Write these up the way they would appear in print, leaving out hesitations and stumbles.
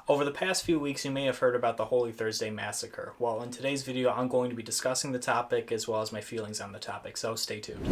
Over the past few weeks, you may have heard about the Holy Thursday Massacre. Well, in today's video, I'm going to be discussing the topic as well as my feelings on the topic, so stay tuned.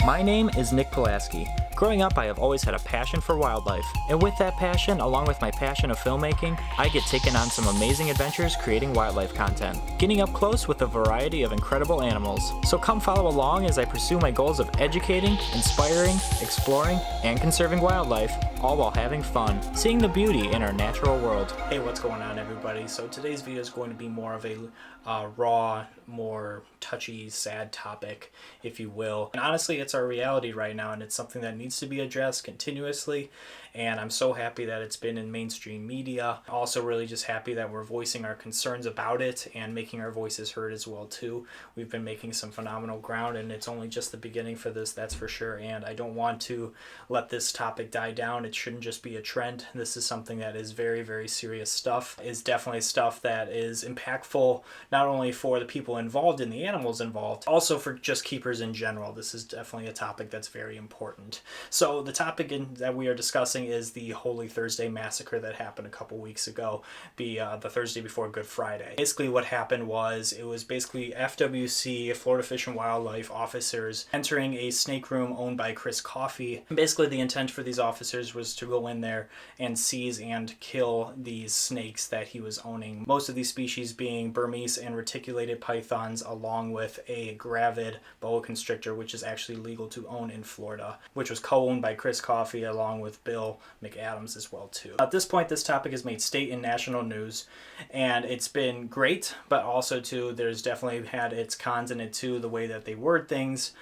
My name is Nick Pulaski. Growing up, I have always had a passion for wildlife, and with that passion, along with my passion of filmmaking, I get taken on some amazing adventures creating wildlife content, getting up close with a variety of incredible animals. So come follow along as I pursue my goals of educating, inspiring, exploring, and conserving wildlife, all while having fun, seeing the beauty in our natural world. Hey, what's going on, everybody? So today's video is going to be more of a raw, more touchy, sad topic, if you will. And honestly, it's our reality right now, and it's something that needs to be addressed continuously, and I'm so happy that it's been in mainstream media. Also really just happy that we're voicing our concerns about it and making our voices heard as well too. We've been making some phenomenal ground, and it's only just the beginning for this, that's for sure, and I don't want to let this topic die down. It shouldn't just be a trend. This is something that is very, very serious stuff. It's definitely stuff that is impactful not only for the people involved and the animals involved, also for just keepers in general. This is definitely a topic that's very important. So the topic that we are discussing is the Holy Thursday Massacre that happened a couple weeks ago, the Thursday before Good Friday. Basically what happened was, it was basically FWC, Florida Fish and Wildlife officers entering a snake room owned by Chris Coffey. Basically the intent for these officers was to go in there and seize and kill these snakes that he was owning. Most of these species being Burmese and reticulated pythons, along with a gravid boa constrictor, which is actually legal to own in Florida, which was co-owned by Chris Coffey along with Bill McAdams as well too. At this point, this topic has made state and national news, and it's been great, but also too, there's definitely had its cons in it too, the way that they word things,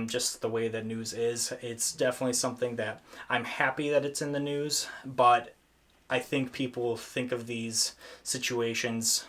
just the way that news is. It's definitely something that I'm happy that it's in the news, but I think people think of these situations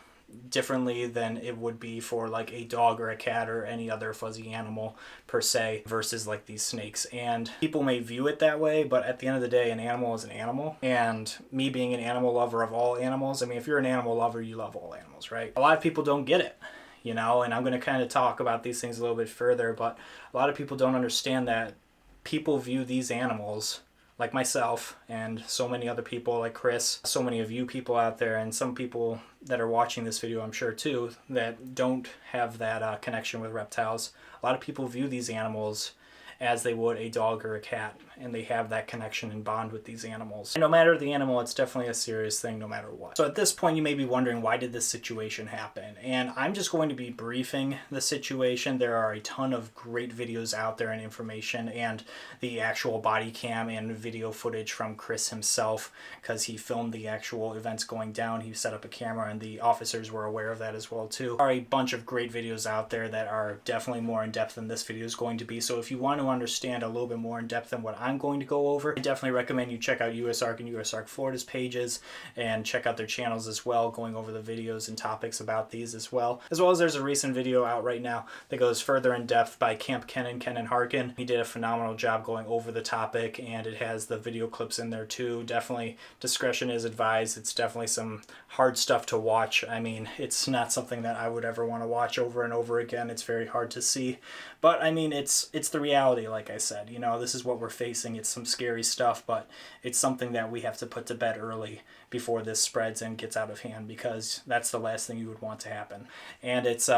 differently than it would be for like a dog or a cat or any other fuzzy animal per se, versus like these snakes. And people may view it that way, but at the end of the day, an animal is an animal. And me being an animal lover of all animals, I mean, if you're an animal lover, you love all animals, right? A lot of people don't get it, you know, and I'm going to kind of talk about these things a little bit further, but a lot of people don't understand that people view these animals, like myself and so many other people like Chris, so many of you people out there, and some people that are watching this video, I'm sure too, that don't have that connection with reptiles. A lot of people view these animals as they would a dog or a cat, and they have that connection and bond with these animals. And no matter the animal, it's definitely a serious thing no matter what. So at this point, you may be wondering, why did this situation happen? And I'm just going to be briefing the situation. There are a ton of great videos out there and information, and the actual body cam and video footage from Chris himself, because he filmed the actual events going down. He set up a camera, and the officers were aware of that as well too. There are a bunch of great videos out there that are definitely more in depth than this video is going to be. So if you want to understand a little bit more in depth than what I'm going to go over, I definitely recommend you check out USARK and USARK Florida's pages, and check out their channels as well, going over the videos and topics about these as well. As there's a recent video out right now that goes further in depth by Camp Ken Harkin. He did a phenomenal job going over the topic, and it has the video clips in there too. Definitely discretion is advised. It's definitely some hard stuff to watch. I mean, it's not something that I would ever want to watch over and over again. It's very hard to see, but I mean, it's the reality. Like I said, you know, this is what we're facing. It's some scary stuff, but it's something that we have to put to bed early before this spreads and gets out of hand, because that's the last thing you would want to happen. And it's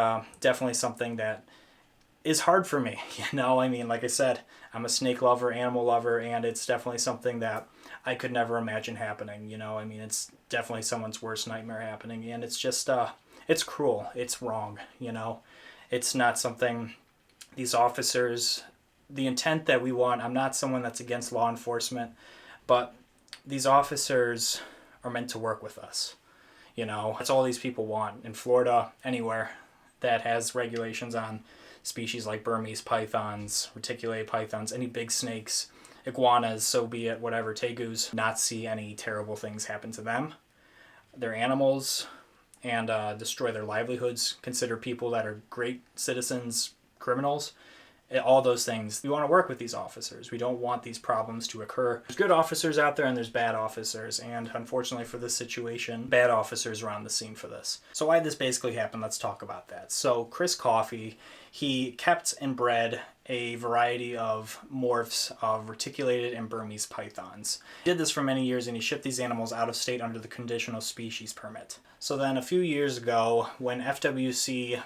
definitely something that is hard for me, you know. I mean, like I said, I'm a snake lover, animal lover, and it's definitely something that I could never imagine happening, you know. I mean, it's definitely someone's worst nightmare happening, and it's just it's cruel, it's wrong, you know. It's not something these officers, the intent that we want. I'm not someone that's against law enforcement, but these officers are meant to work with us, you know. That's all these people want in Florida, anywhere that has regulations on species like Burmese pythons, reticulated pythons, any big snakes, iguanas, so be it, whatever, tegus, not see any terrible things happen to them, their animals, and destroy their livelihoods, consider people that are great citizens criminals, all those things. We want to work with these officers. We don't want these problems to occur. There's good officers out there and there's bad officers, and unfortunately for this situation, bad officers are on the scene for this. So why this basically happened, let's talk about that. So Chris Coffey, he kept and bred a variety of morphs of reticulated and Burmese pythons. He did this for many years, and he shipped these animals out of state under the conditional species permit. So then a few years ago, when FWC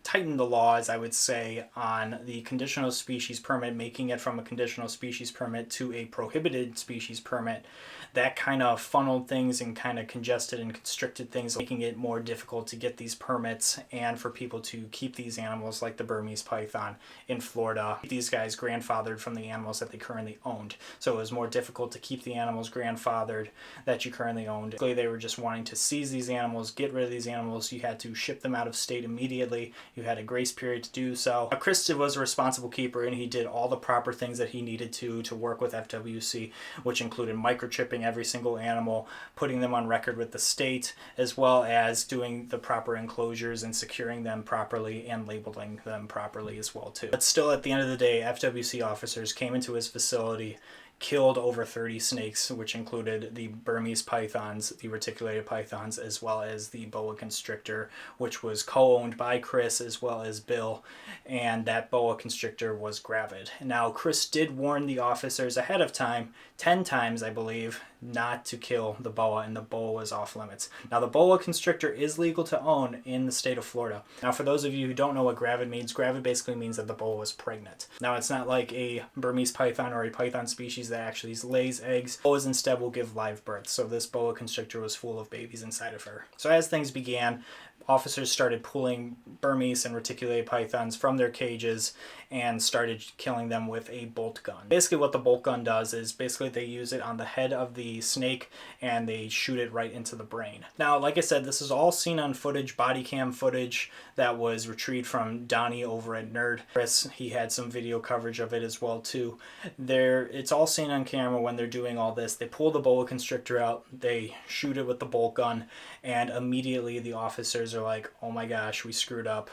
tightened the laws, I would say, on the conditional species permit, making it from a conditional species permit to a prohibited species permit, that kind of funneled things and kind of congested and constricted things, making it more difficult to get these permits and for people to keep these animals like the Burmese python in Florida. These guys grandfathered from the animals that they currently owned. So it was more difficult to keep the animals grandfathered that you currently owned. Basically, they were just wanting to seize these animals, get rid of these animals. You had to ship them out of state immediately. You had a grace period to do so. Chris was a responsible keeper, and he did all the proper things that he needed to work with FWC, which included microchipping every single animal, putting them on record with the state, as well as doing the proper enclosures and securing them properly and labeling them properly as well too. But still, at the end of the day, FWC officers came into his facility, killed over 30 snakes, which included the Burmese pythons, the reticulated pythons, as well as the boa constrictor, which was co-owned by Chris as well as Bill, and that boa constrictor was gravid. Now, Chris did warn the officers ahead of time, 10 times I believe, not to kill the boa, and the boa was off limits. Now, the boa constrictor is legal to own in the state of Florida. Now, for those of you who don't know what gravid means, gravid basically means that the boa was pregnant. Now, it's not like a Burmese python or a python species that actually lays eggs. Boas instead will give live birth, so this boa constrictor was full of babies inside of her. So as things began, officers started pulling Burmese and reticulated pythons from their cages and started killing them with a bolt gun. Basically what the bolt gun does is basically they use it on the head of the snake and they shoot it right into the brain. Now, like I said, this is all seen on footage, body cam footage that was retrieved from Donnie over at Nerd. Chris, he had some video coverage of it as well too. It's all seen on camera when they're doing all this. They pull the boa constrictor out, they shoot it with the bolt gun, and immediately the officers are like, oh my gosh, we screwed up.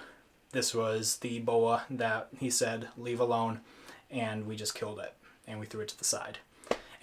This was the boa that he said leave alone, and we just killed it and we threw it to the side.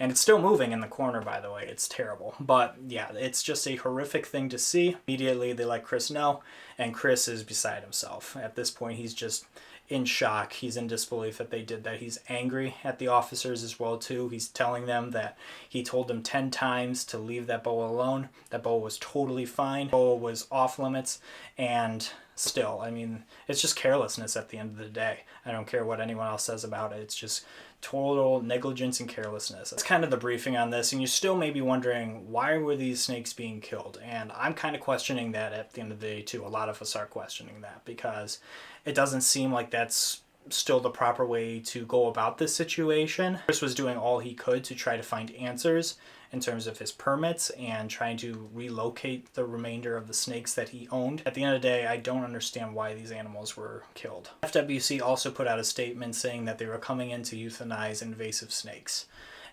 And it's still moving in the corner, by the way. It's terrible. But yeah, it's just a horrific thing to see. Immediately they let Chris know, and Chris is beside himself. At this point, he's just in shock. He's in disbelief that they did that. He's angry at the officers as well too. He's telling them that he told them 10 times to leave that boa alone. That boa was totally fine. Boa was off limits, and still, I mean, it's just carelessness at the end of the day. I don't care what anyone else says about it. It's just total negligence and carelessness. That's kind of the briefing on this, and you still may be wondering, why were these snakes being killed? And I'm kind of questioning that at the end of the day too. A lot of us are questioning that because it doesn't seem like that's still the proper way to go about this situation. Chris was doing all he could to try to find answers in terms of his permits and trying to relocate the remainder of the snakes that he owned. At the end of the day, I don't understand why these animals were killed. FWC also put out a statement saying that they were coming in to euthanize invasive snakes.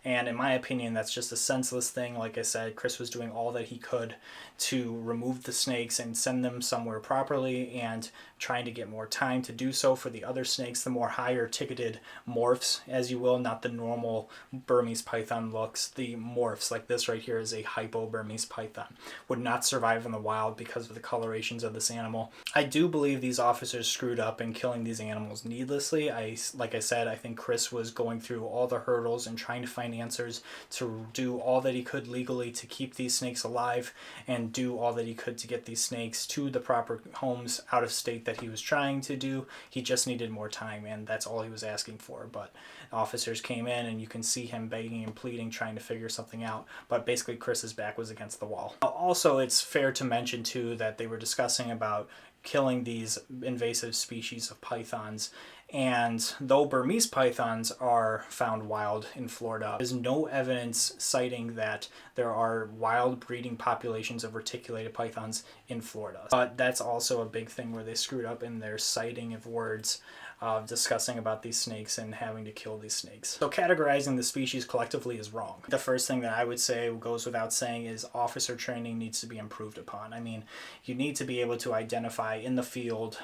And in my opinion, that's just a senseless thing. Like I said, Chris was doing all that he could to remove the snakes and send them somewhere properly, and trying to get more time to do so for the other snakes, the more higher ticketed morphs, as you will, not the normal Burmese python looks. The morphs, like this right here, is a hypo Burmese python. Would not survive in the wild because of the colorations of this animal. I do believe these officers screwed up in killing these animals needlessly. Like I said, I think Chris was going through all the hurdles and trying to find answers to do all that he could legally to keep these snakes alive, and do all that he could to get these snakes to the proper homes out of state that he was trying to do. He just needed more time, and that's all he was asking for. But officers came in, and you can see him begging and pleading, trying to figure something out. But basically Chris's back was against the wall. Also, it's fair to mention too that they were discussing about killing these invasive species of pythons. And though Burmese pythons are found wild in Florida, there's no evidence citing that there are wild breeding populations of reticulated pythons in Florida. But that's also a big thing where they screwed up in their citing of words of discussing about these snakes and having to kill these snakes. So categorizing the species collectively is wrong. The first thing that I would say goes without saying is officer training needs to be improved upon. I mean, you need to be able to identify in the field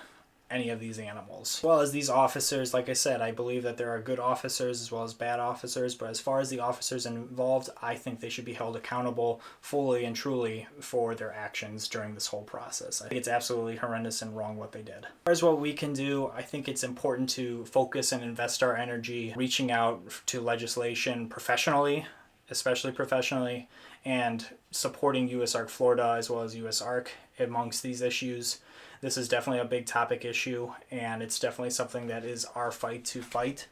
any of these animals. As well as these officers, like I said, I believe that there are good officers as well as bad officers, but as far as the officers involved, I think they should be held accountable fully and truly for their actions during this whole process. I think it's absolutely horrendous and wrong what they did. As far as what we can do, I think it's important to focus and invest our energy reaching out to legislation professionally, especially professionally, and supporting USARK Florida as well as USARK amongst these issues. This is definitely a big topic issue, and it's definitely something that is our fight to fight,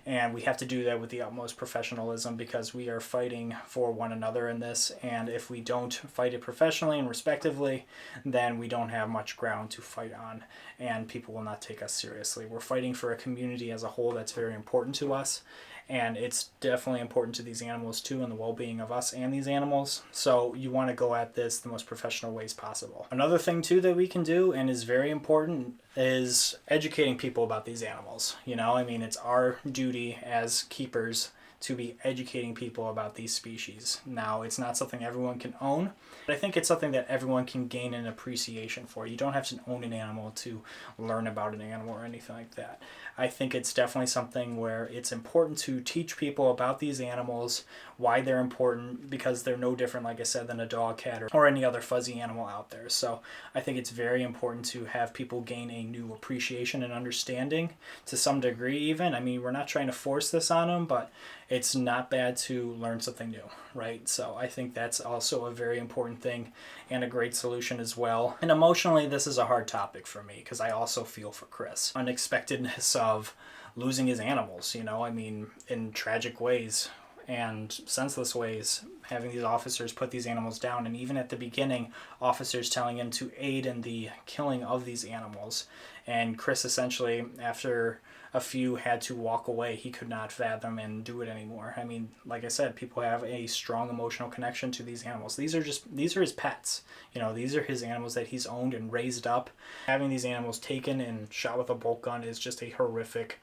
and we have to do that with the utmost professionalism because we are fighting for one another in this, and if we don't fight it professionally and respectively, then we don't have much ground to fight on, and people will not take us seriously. We're fighting for a community as a whole that's very important to us, and it's definitely important to these animals too and the well-being of us and these animals. So you want to go at this the most professional ways possible. Another thing too that we can do and is very important is educating people about these animals. You know, I mean, it's our duty as keepers to be educating people about these species. Now, it's not something everyone can own, but I think it's something that everyone can gain an appreciation for. You don't have to own an animal to learn about an animal or anything like that. I think it's definitely something where it's important to teach people about these animals, why they're important, because they're no different, like I said, than a dog, cat, or any other fuzzy animal out there. So I think it's very important to have people gain a new appreciation and understanding to some degree even. I mean, we're not trying to force this on them, but it's not bad to learn something new, right? So I think that's also a very important thing and a great solution as well. And emotionally, this is a hard topic for me because I also feel for Chris. Unexpectedness of losing his animals, you know, I mean, in tragic ways and senseless ways, having these officers put these animals down, and even at the beginning, officers telling him to aid in the killing of these animals. And Chris essentially, after a few had to walk away. He could not fathom and do it anymore. I mean, like I said, people have a strong emotional connection to these animals. These are his pets. You know, these are his animals that he's owned and raised up. Having these animals taken and shot with a bolt gun is just a horrific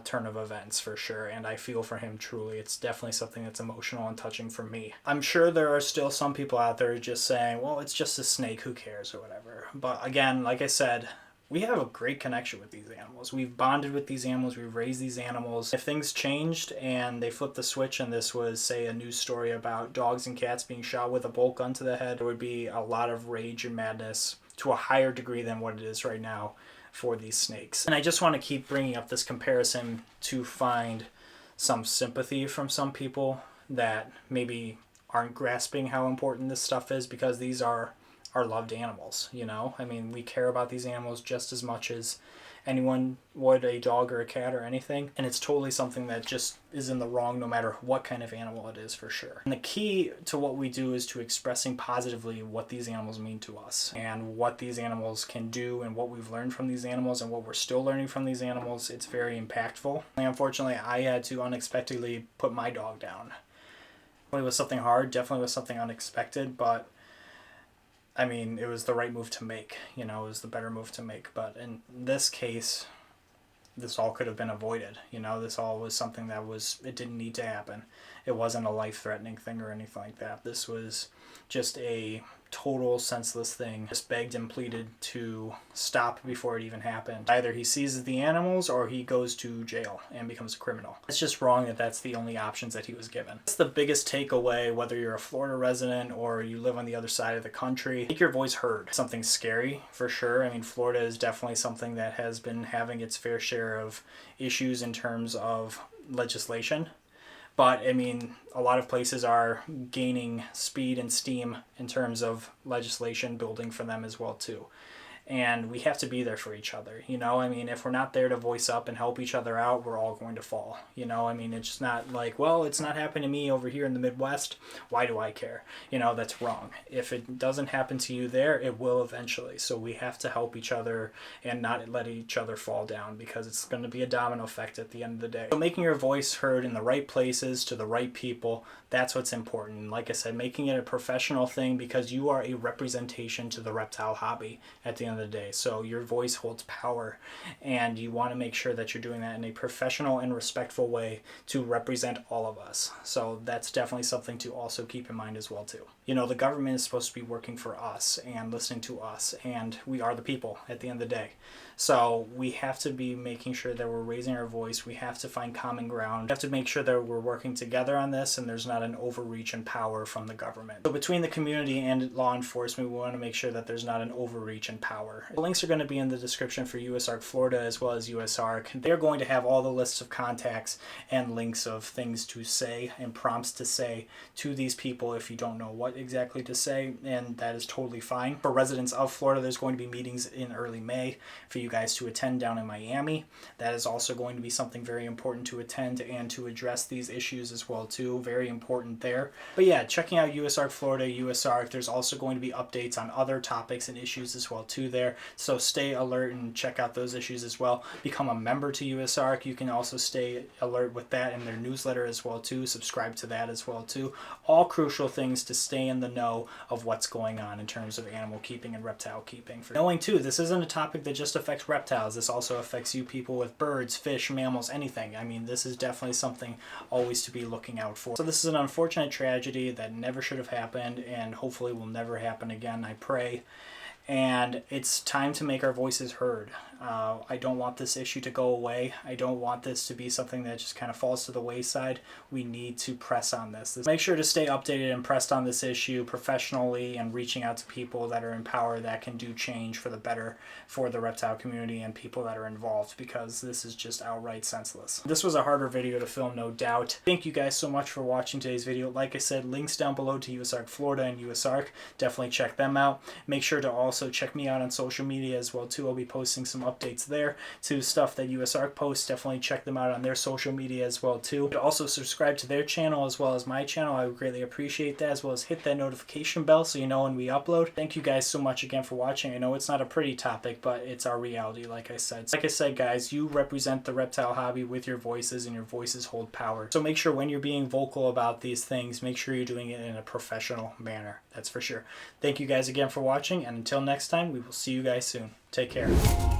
turn of events for sure, and I feel for him truly. It's definitely something that's emotional and touching for me. I'm sure there are still some people out there just saying, well, it's just a snake, who cares, or whatever. But again, like I said, we have a great connection with these animals. We've bonded with these animals. We've raised these animals. If things changed and they flipped the switch and this was, say, a news story about dogs and cats being shot with a bolt gun to the head, there would be a lot of rage and madness to a higher degree than what it is right now for these snakes. And I just want to keep bringing up this comparison to find some sympathy from some people that maybe aren't grasping how important this stuff is, because these are our loved animals, you know? I mean, we care about these animals just as much as anyone would a dog or a cat or anything, and it's totally something that just is in the wrong no matter what kind of animal it is, for sure. And the key to what we do is to expressing positively what these animals mean to us and what these animals can do and what we've learned from these animals and what we're still learning from these animals. It's very impactful. And unfortunately, I had to unexpectedly put my dog down. It was something hard, definitely was something unexpected, but I mean, it was the right move to make, you know, it was the better move to make. But in this case, this all could have been avoided, you know, this all was something that it didn't need to happen. It wasn't a life-threatening thing or anything like that. This was just a total senseless thing. Just begged and pleaded to stop before it even happened. Either he seizes the animals or he goes to jail and becomes a criminal. It's just wrong that that's the only options that he was given. That's the biggest takeaway, whether you're a Florida resident or you live on the other side of the country. Make your voice heard. Something scary, for sure. I mean, Florida is definitely something that has been having its fair share of issues in terms of legislation. But, I mean, a lot of places are gaining speed and steam in terms of legislation building for them as well, too. And we have to be there for each other, you know? I mean, if we're not there to voice up and help each other out, we're all going to fall, you know? I mean, it's not like, well, it's not happening to me over here in the Midwest. Why do I care? You know, that's wrong. If it doesn't happen to you there, it will eventually. So we have to help each other and not let each other fall down, because it's going to be a domino effect at the end of the day. So making your voice heard in the right places to the right people, that's what's important. Like I said, making it a professional thing, because you are a representation to the reptile hobby at the end of of the day. So your voice holds power, and you want to make sure that you're doing that in a professional and respectful way to represent all of us. So that's definitely something to also keep in mind as well too. You know, the government is supposed to be working for us and listening to us, and we are the people at the end of the day. So we have to be making sure that we're raising our voice. We have to find common ground. We have to make sure that we're working together on this and there's not an overreach in power from the government. So between the community and law enforcement, we want to make sure that there's not an overreach in power. The links are going to be in the description for USARK Florida as well as USARK. They're going to have all the lists of contacts and links of things to say and prompts to say to these people if you don't know what exactly to say, and that is totally fine. For residents of Florida, there's going to be meetings in early May for you guys to attend down in Miami. That is also going to be something very important to attend and to address these issues as well too. Very important there. But yeah, checking out USARK Florida, USARK, there's also going to be updates on other topics and issues as well too there. So stay alert and check out those issues as well. Become a member to USARK. You can also stay alert with that in their newsletter as well too. Subscribe to that as well too. All crucial things to stay in the know of what's going on in terms of animal keeping and reptile keeping. For knowing too, this isn't a topic that just affects reptiles. This also affects you people with birds, fish, mammals, anything. I mean, this is definitely something always to be looking out for. So this is an unfortunate tragedy that never should have happened and hopefully will never happen again, I pray. And it's time to make our voices heard. I don't want this issue to go away. I don't want this to be something that just kind of falls to the wayside. We need to press on this. Make sure to stay updated and pressed on this issue professionally and reaching out to people that are in power that can do change for the better for the reptile community and people that are involved, because this is just outright senseless. This was a harder video to film, no doubt. Thank you guys so much for watching today's video. Like I said, links down below to USARK Florida and USARK. Definitely check them out. Make sure to also check me out on social media as well too. I'll be posting some updates there to stuff that USARK posts. Definitely check them out on their social media as well too. Also subscribe to their channel as well as my channel. I would greatly appreciate that, as well as hit that notification bell so you know when we upload. Thank you guys so much again for watching. I know it's not a pretty topic, but it's our reality, like I said. Like I said, guys, you represent the reptile hobby with your voices, and your voices hold power. So make sure when you're being vocal about these things, make sure you're doing it in a professional manner. That's for sure. Thank you guys again for watching, and until next time, we will see you guys soon. Take care.